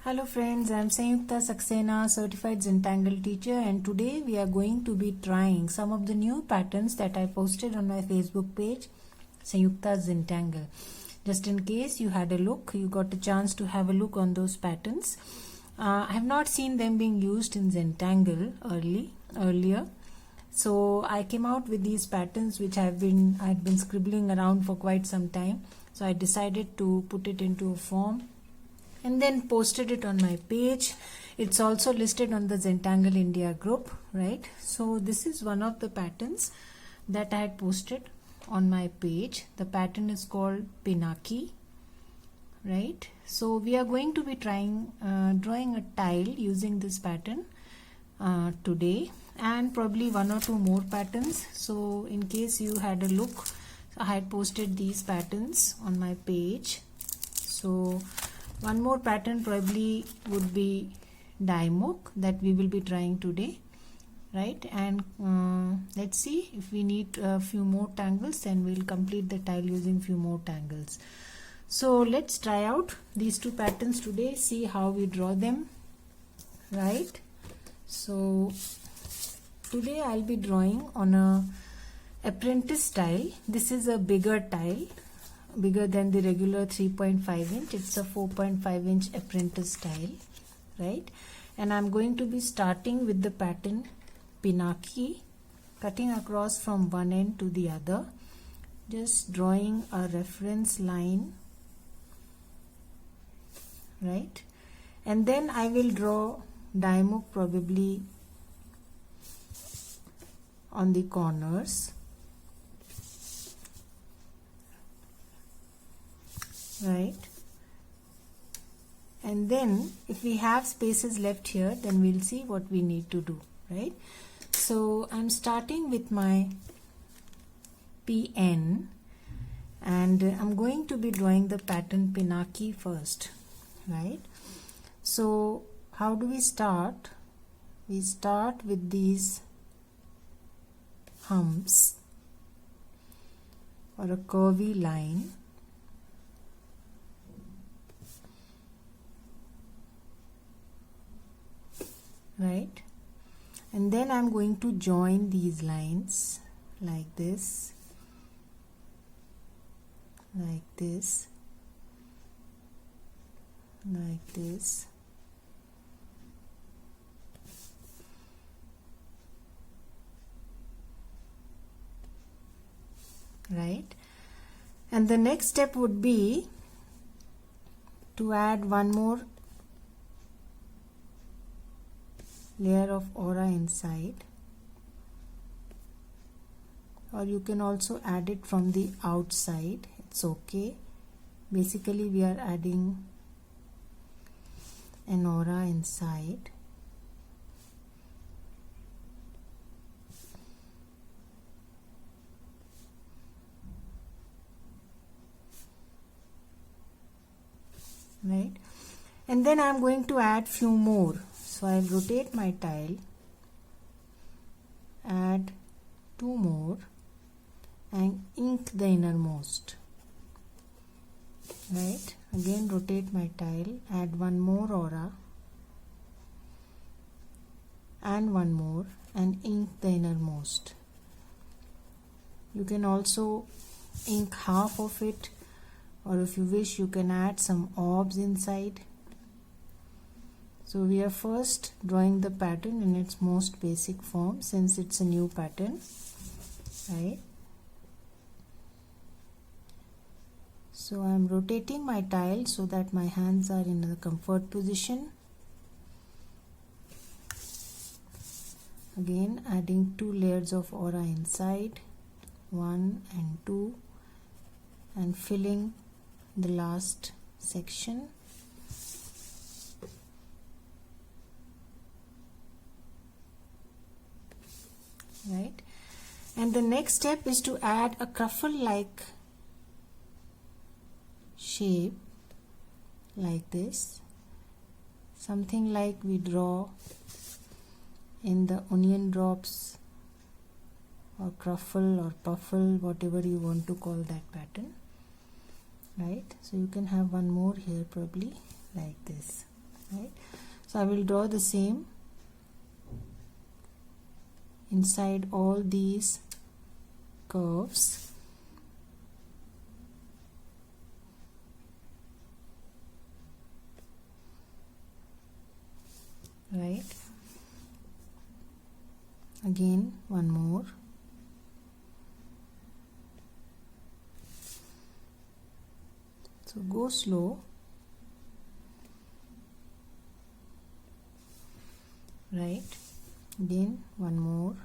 Hello friends, I am Sanyukta Saxena, certified Zentangle teacher, and today we are going to be trying some of the new patterns that I posted on my Facebook page, Sanyukta Zentangle. Just in case you had a look, you got a chance to have a look on those patterns. I have not seen them being used in Zentangle earlier. So I came out with these patterns which I've been scribbling around for quite some time. So I decided to put it into a form and then posted it on my page. It's also listed on the Zentangle India group, right? So this is one of the patterns that I had posted on my page. The pattern is called Pinaki, right? So we are going to be trying drawing a tile using this pattern today, and probably one or two more patterns. So in case you had a look, I had posted these patterns on my page. So one more pattern probably would be Daimok that we will be trying today, right? And let's see if we need a few more tangles, then we'll complete the tile using few more tangles. So let's try out these two patterns today, see how we draw them, right? So today I'll be drawing on a apprentice tile. This is a bigger tile, bigger than the regular 3.5 inch. It's a 4.5 inch apprentice tile, right? And I'm going to be starting with the pattern Pinaki, cutting across from one end to the other, just drawing a reference line, right? And then I will draw Daimok probably on the corners, right? And then if we have spaces left here, then we'll see what we need to do, right? So I'm starting with my PN, and I'm going to be drawing the pattern Pinaki first, right? So how do we start? We start with these humps or a curvy line, right? And then I'm going to join these lines like this, like this, like this, right? And the next step would be to add one more layer of aura inside, or you can also add it from the outside, it's okay. Basically we are adding an aura inside, right? And then I'm going to add few more. So I'll rotate my tile, add two more, and ink the innermost, right? Again rotate my tile, add one more aura and one more, and ink the innermost. You can also ink half of it, or if you wish you can add some orbs inside. So we are first drawing the pattern in its most basic form, since it's a new pattern, right? So I'm rotating my tile so that my hands are in a comfort position. Again adding two layers of aura inside, 1 and 2, and filling the last section. Right? And the next step is to add a cruffle like shape like this, something like we draw in the onion drops or cruffle or puffle, whatever you want to call that pattern, right? So you can have one more here probably like this, right? So I will draw the same inside all these curves. Right, again one more. So go slow. Right, again one more.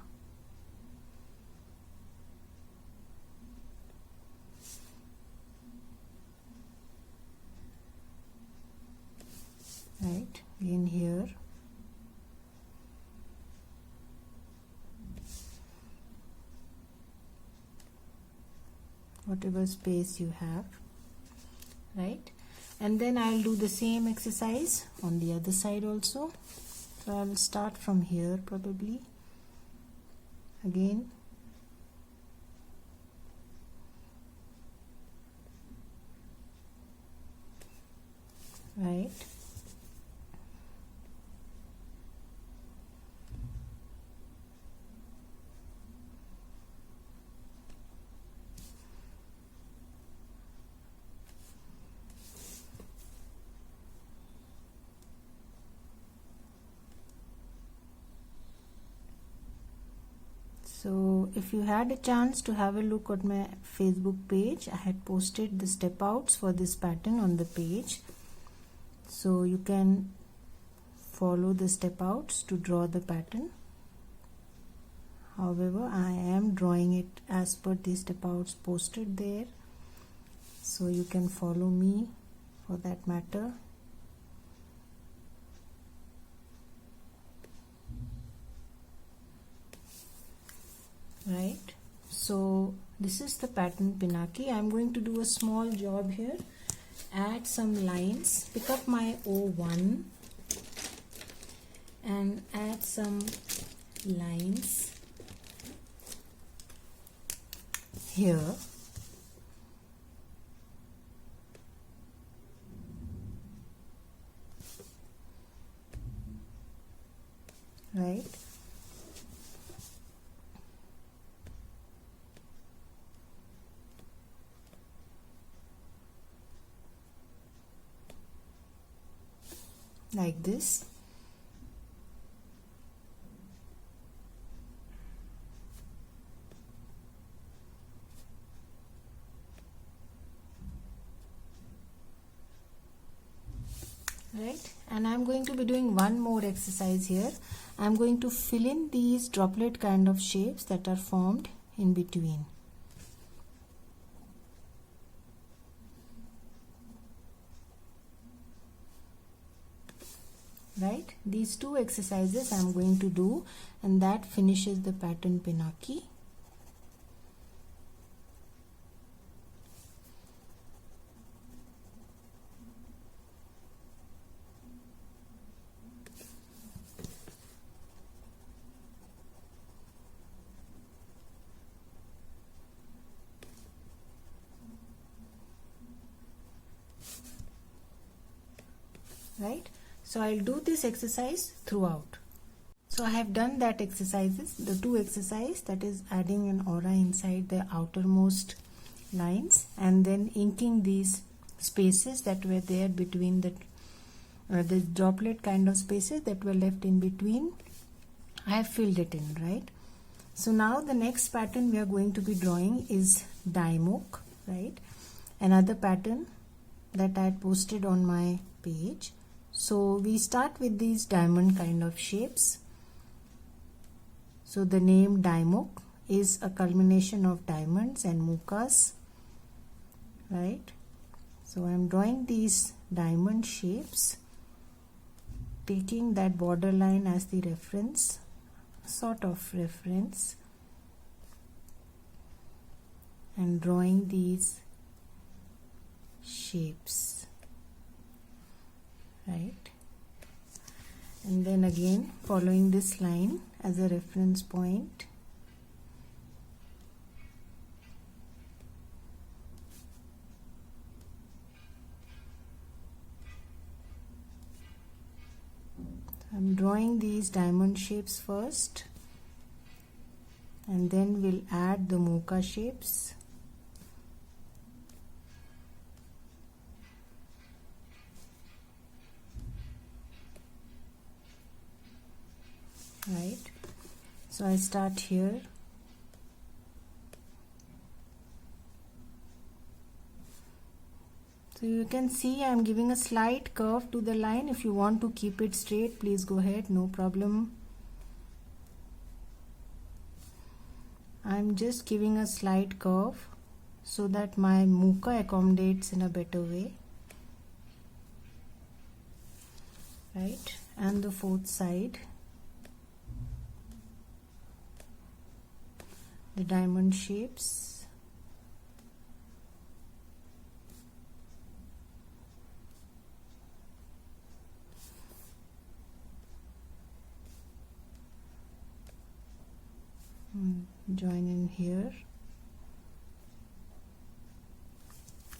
Right, again here. Whatever space you have. Right, and then I'll do the same exercise on the other side also. So I'll start from here probably. Again, right, so if you had a chance to have a look at my Facebook page, I had posted the step outs for this pattern on the page, so you can follow the step outs to draw the pattern. However, I am drawing it as per the step outs posted there, so you can follow me for that matter. Right, so this is the pattern Pinaki. I'm going to do a small job here. Add some lines, pick up my O1 and add some lines here. Right, like this. Right, and I'm going to be doing one more exercise here. I'm going to fill in these droplet kind of shapes that are formed in between. Right, these two exercises I'm going to do, and that finishes the pattern Pinaki. Right, so I'll do this exercise throughout. So I have done that exercises, the two exercises, that is adding an aura inside the outermost lines and then inking these spaces that were there between the droplet kind of spaces that were left in between. I have filled it in, right? So now the next pattern we are going to be drawing is Daimok, right? Another pattern that I had posted on my page. So we start with these diamond kind of shapes. So the name Daimok is a culmination of diamonds and mukas, right? So I am drawing these diamond shapes, taking that border line as the reference, sort of reference, and drawing these shapes, right? And then again following this line as a reference point, I'm drawing these diamond shapes first, and then we'll add the mocha shapes. Right, so I start here. So you can see I'm giving a slight curve to the line. If you want to keep it straight, please go ahead, no problem. I'm just giving a slight curve so that my mocha accommodates in a better way. Right, and the fourth side, the diamond shapes. Join in here.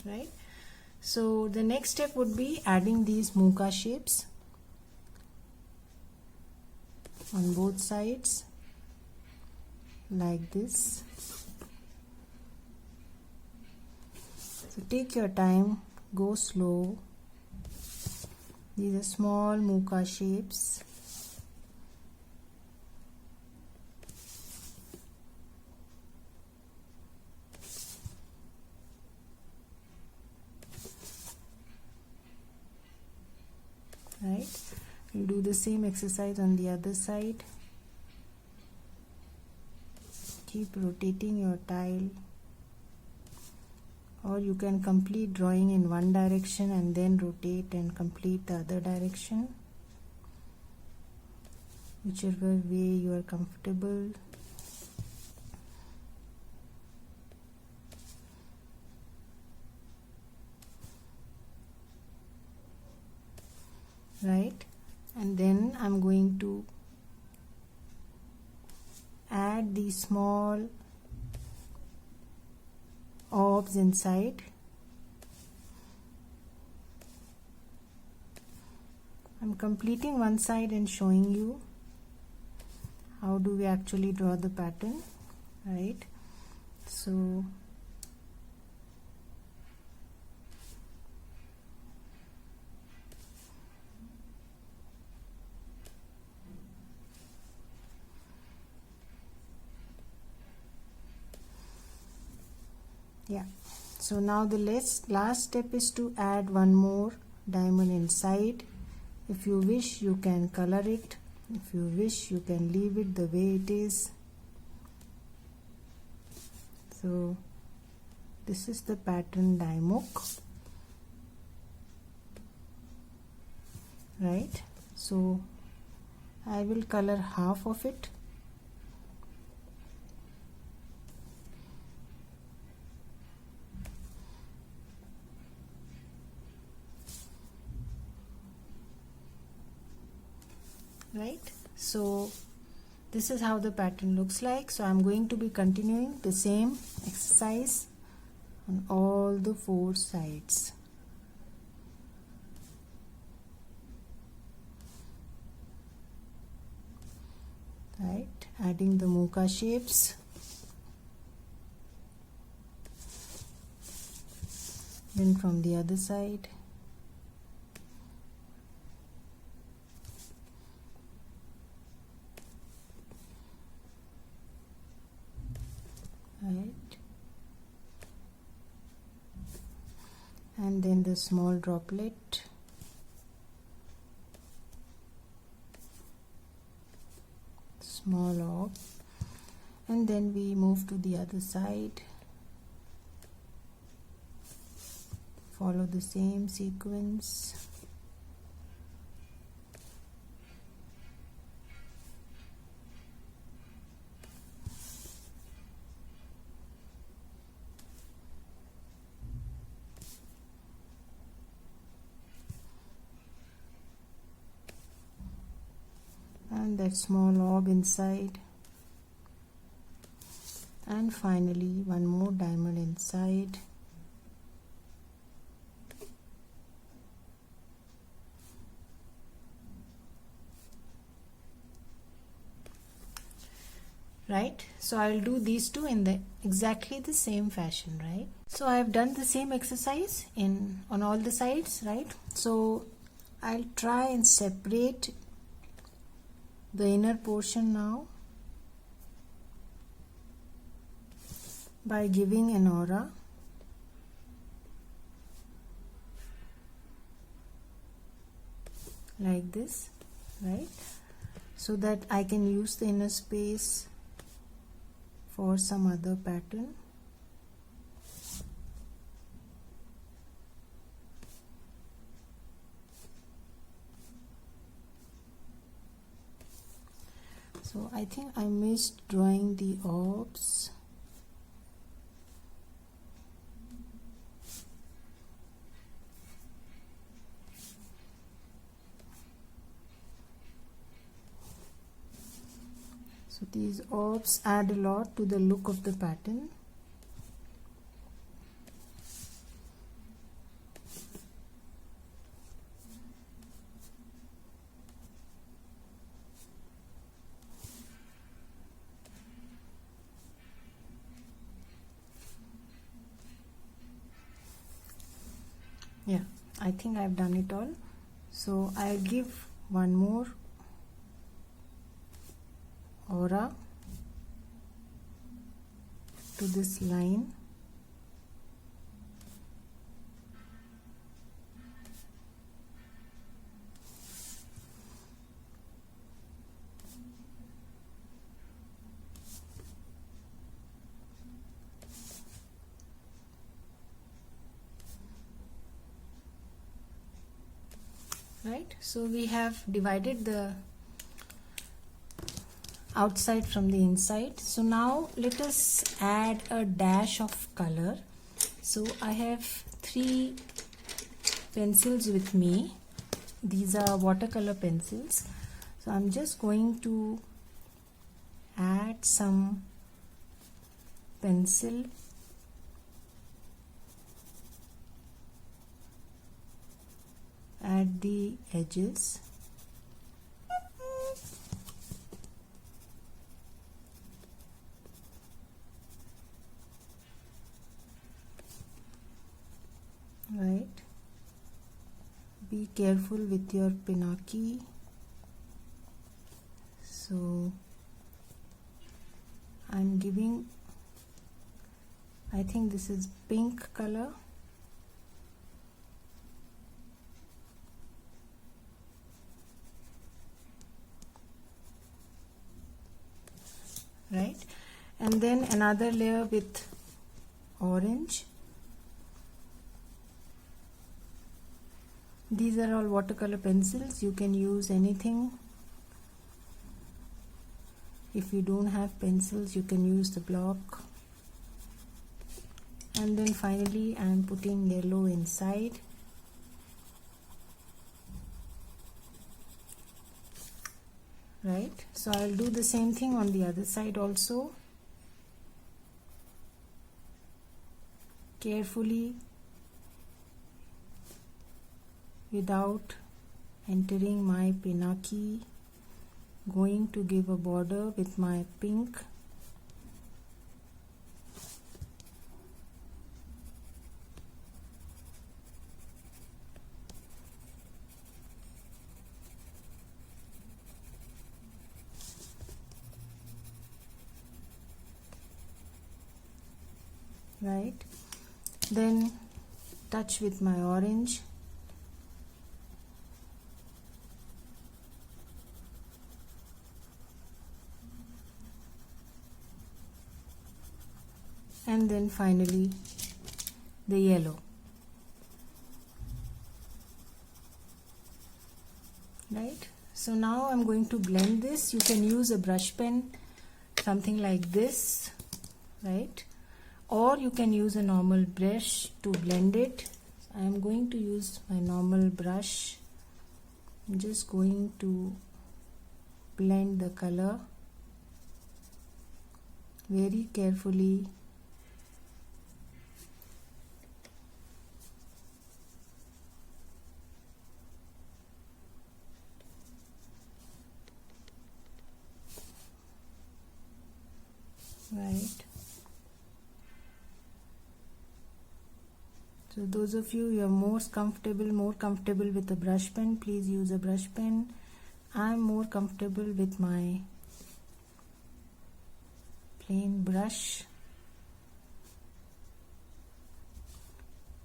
Right, so the next step would be adding these mocha shapes on both sides like this. So take your time, go slow. These are small mocha shapes. Right, we'll do the same exercise on the other side. Keep rotating your tile, or you can complete drawing in one direction and then rotate and complete the other direction, whichever way you are comfortable. Right, and then I'm going to add these small orbs inside. I'm completing one side and showing you how do we actually draw the pattern. Right, so yeah, so now the last step is to add one more diamond inside. If you wish, you can color it. If you wish, you can leave it the way it is. So this is the pattern Daimok. Right, so I will color half of it. Right, so this is how the pattern looks like. So I'm going to be continuing the same exercise on all the four sides. Right, adding the mocha shapes, then from the other side. Right, and then the small droplet, small orb, and then we move to the other side, follow the same sequence. And that small orb inside, and finally one more diamond inside. right? So I'll do these two in the exactly the same fashion, right? So I've done the same exercise on all the sides, right? So I'll try and separate the inner portion now by giving an aura. Like this, right? So that I can use the inner space for some other pattern. So I think I missed drawing the orbs. So these orbs add a lot to the look of the pattern. Yeah, I think I've done it all. So I'll give one more aura to this line. Right, so we have divided the outside from the inside. So now let us add a dash of color. So I have 3 pencils with me. These are watercolor pencils. So I'm just going to add some pencil at the edges. Right, be careful with your pinaki. So I'm giving, I think this is pink color. Right, and then another layer with orange. These are all watercolor pencils. You can use anything. If you don't have pencils, you can use the block. And then finally I am putting yellow inside. Right, so I'll do the same thing on the other side also. Carefully, without entering my pinaki, going to give a border with my pink. Right, then touch with my orange. And then finally the yellow. Right, so now I'm going to blend this. You can use a brush pen, something like this, right, or you can use a normal brush to blend it. I am going to use my normal brush. I'm just going to blend the color very carefully. right? So those of you who are more comfortable with a brush pen, please use a brush pen. I'm more comfortable with my plain brush,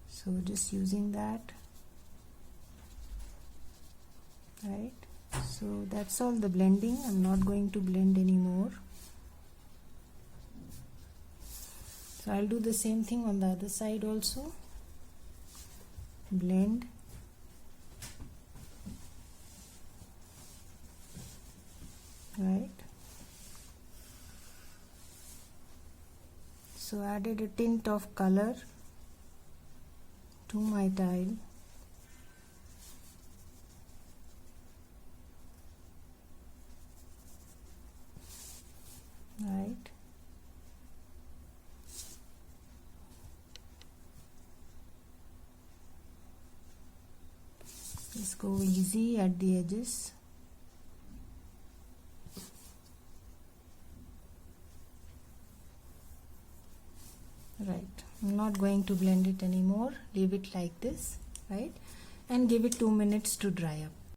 so just using that, right? So that's all the blending. I'm not going to blend anymore. So I'll do the same thing on the other side also. Blend, right? So added a tint of color to my tile, right? Just go easy at the edges. Right, I'm not going to blend it anymore. Leave it like this, right? And give it 2 minutes to dry up.